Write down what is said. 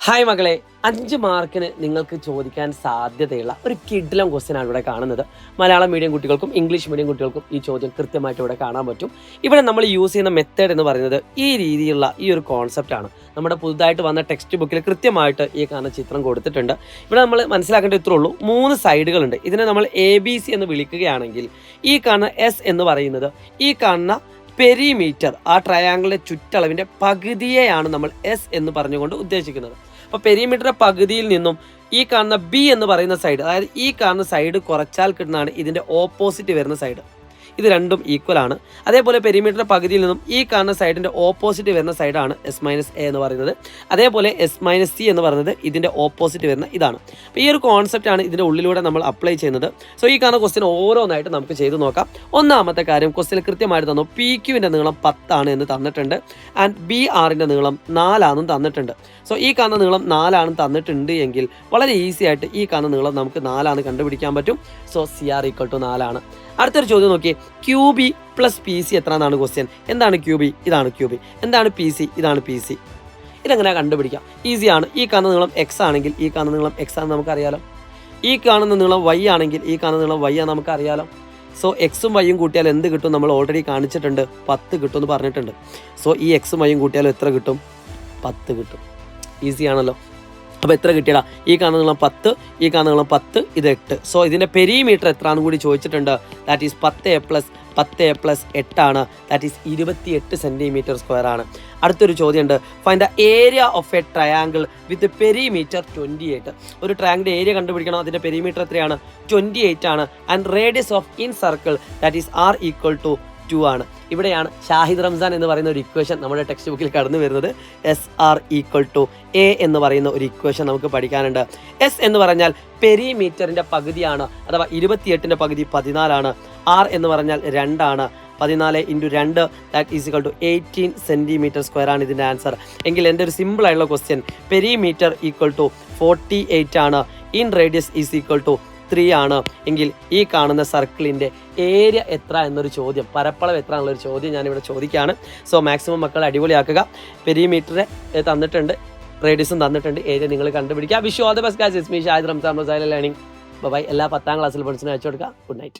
Hi മകളെ, 5 മാർക്കിന് നിങ്ങൾക്ക് ചോദിക്കാൻ സാധ്യതയുള്ള ഒരു കിഡിലം ക്വസ്റ്റ്യൻ ആണ് ഇവിടെ കാണുന്നത്. മലയാളം മീഡിയം കുട്ടികൾക്കും ഇംഗ്ലീഷ് മീഡിയം കുട്ടികൾക്കും ഈ ചോദ്യം കൃത്യമായിട്ട് ഇവിടെ കാണാൻ പറ്റും. ഇവിടെ നമ്മൾ യൂസ് ചെയ്യുന്ന മെത്തേഡ് എന്ന് പറയുന്നത് ഈ രീതിയിലുള്ള ഈ ഒരു കോൺസെപ്റ്റ് ആണ്. നമ്മുടെ പുതുതായിട്ട് വന്ന ടെക്സ്റ്റ് ബുക്കിൽ കൃത്യമായിട്ട് ഈ കാണുന്ന ചിത്രം കൊടുത്തിട്ടുണ്ട്. ഇവിടെ നമ്മൾ മനസ്സിലാക്കേണ്ട ഇത്രേ ഉള്ളൂ, 3 സൈഡുകളുണ്ട്. ഇതിനെ നമ്മൾ ABC എന്ന് വിളിക്കുകയാണെങ്കിൽ ഈ കാണുന്ന S എന്ന് പറയുന്നത് ഈ കാണുന്ന പെരിമീറ്റർ, ആ ട്രയാങ്കിളിൻ്റെ ചുറ്റളവിൻ്റെ പകുതിയെയാണ് നമ്മൾ S എന്ന് പറഞ്ഞുകൊണ്ട് ഉദ്ദേശിക്കുന്നത്. അപ്പോൾ പെരിമീറ്ററിൻ്റെ പകുതിയിൽ നിന്നും ഈ കാണുന്ന B എന്ന് പറയുന്ന സൈഡ്, അതായത് ഈ കാണുന്ന സൈഡ് കുറച്ചാൽ കിട്ടുന്നതാണ് ഇതിൻ്റെ ഓപ്പോസിറ്റ് വരുന്ന സൈഡ്. ഇത് രണ്ടും ഈക്വൽ ആണ്. അതേപോലെ പെരിമീറ്ററിൻ്റെ പകുതിയിൽ നിന്നും ഈ കാണുന്ന സൈഡിൻ്റെ ഓപ്പോസിറ്റ് വരുന്ന സൈഡാണ് S-A എന്ന് പറയുന്നത്. അതേപോലെ S-C എന്ന് പറയുന്നത് ഇതിൻ്റെ ഓപ്പോസിറ്റ് വരുന്ന ഇതാണ്. അപ്പോൾ ഈ ഒരു കോൺസെപ്റ്റാണ് ഇതിൻ്റെ ഉള്ളിലൂടെ നമ്മൾ അപ്ലൈ ചെയ്യുന്നത്. സോ ഈ കാണുന്ന ക്വസ്റ്റ്യൻ ഓരോന്നായിട്ട് നമുക്ക് ചെയ്ത് നോക്കാം. ഒന്നാമത്തെ കാര്യം, ക്വസ്റ്റ്യൻ കൃത്യമായിട്ട് തന്നു PQവിൻ്റെ നീളം 10 ആണ് എന്ന് തന്നിട്ടുണ്ട്. ആൻഡ് BRൻ്റെ നീളം 4 ആണെന്നും തന്നിട്ടുണ്ട്. സോ ഈ കാണുന്ന നീളം 4 ആണെന്ന് തന്നിട്ടുണ്ട് എങ്കിൽ വളരെ ഈസി ആയിട്ട് ഈ കാണുന്ന നീളം നമുക്ക് 4 ആണ് കണ്ടുപിടിക്കാൻ പറ്റും. സോ CR = 4 ആണ്. അടുത്തൊരു ചോദ്യം നോക്കിയേ, QB + PC എത്ര എന്നാണ് ക്വസ്റ്റ്യൻ. എന്താണ് QB? ഇതാണ് QB. എന്താണ് PC? ഇതാണ് PC. ഇതെങ്ങനെ കണ്ടുപിടിക്കാം? ഈസിയാണ്. ഈ കാണുന്ന നീളം X ആണെങ്കിൽ ഈ കാണുന്ന നീളം X ആണെന്ന് നമുക്കറിയാലോ. ഈ കാണുന്ന നീളം Y ആണെങ്കിൽ ഈ കാണുന്ന നീളം Y ആണെന്ന് നമുക്കറിയാലോ. സോ എക്സും വൈയും കൂട്ടിയാൽ എന്ത് കിട്ടും? നമ്മൾ ഓൾറെഡി കാണിച്ചിട്ടുണ്ട്, 10 കിട്ടുമെന്ന് പറഞ്ഞിട്ടുണ്ട്. സോ ഈ എക്സും വൈയും കൂട്ടിയാൽ എത്ര കിട്ടും? 10 കിട്ടും. ഈസി ആണല്ലോ. അപ്പോൾ എത്ര കിട്ടിയടാ? ഈ കാണുന്ന നീളം 10, ഈ കാണുന്ന നീളം 10, ഇത് 8. സോ ഇതിൻ്റെ പെരിമീറ്റർ എത്രയാണെന്ന് കൂടി ചോദിച്ചിട്ടുണ്ട്. ദാറ്റ് ഈസ് 10 + 8 ആണ്. ദാറ്റ് ഈസ് 28 cm² ആണ്. അടുത്തൊരു ചോദ്യമുണ്ട്, find the area of A triangle with perimeter 28. ഒരു ട്രയാങ്കിളിൻ്റെ ഏരിയ കണ്ടുപിടിക്കണം. അതിൻ്റെ പെരിമീറ്റർ എത്രയാണ്? 28 ആണ്. And radius of in circle that is R = 2 ആണ്. ഇവിടെയാണ് ഷാഹിദ് റംസാൻ എന്ന് പറയുന്ന ഒരു ഇക്വേഷൻ നമ്മുടെ ടെക്സ്റ്റ് ബുക്കിൽ കടന്നു വരുന്നത്. SR = A എന്ന് പറയുന്ന ഒരു ഇക്വേഷൻ നമുക്ക് പഠിക്കാനുണ്ട്. S എന്ന് പറഞ്ഞാൽ പെരിമീറ്ററിൻ്റെ പകുതിയാണ്, അഥവാ 28ൻ്റെ പകുതി 14 ആണ്. R എന്ന് പറഞ്ഞാൽ 2 ആണ്. 14 × 2 ദാറ്റ് ഈസ് = 18 cm² ആണ് ഇതിൻ്റെ ആൻസർ. എങ്കിൽ എൻ്റെ ഒരു സിമ്പിൾ ആയിട്ടുള്ള ക്വസ്റ്റ്യൻ, പെരിമീറ്റർ = 48 ആണ്. ഇൻ റേഡിയസ് ഈസ് = 3 ആണ്. എങ്കിൽ ഈ കാണുന്ന സർക്കിളിൻ്റെ ഏരിയ എത്ര എന്നൊരു ചോദ്യം, പരപ്പളവ് എത്ര എന്നുള്ളൊരു ചോദ്യം ഞാനിവിടെ ചോദിക്കുകയാണ്. സോ മാക്സിമം മക്കൾ അടിപൊളിയാക്കുക. പെരിമീറ്റർ തന്നിട്ടുണ്ട്, റേഡിയസും തന്നിട്ടുണ്ട്, ഏരിയ നിങ്ങൾ കണ്ടുപിടിക്കുക. Wish you all the best guys. It's me Shahid Ramzan learning. Bye. എല്ലാ 10ാം ക്ലാസ്സിൽ പഠിച്ചതിന് അയച്ചു കൊടുക്കുക. Good night.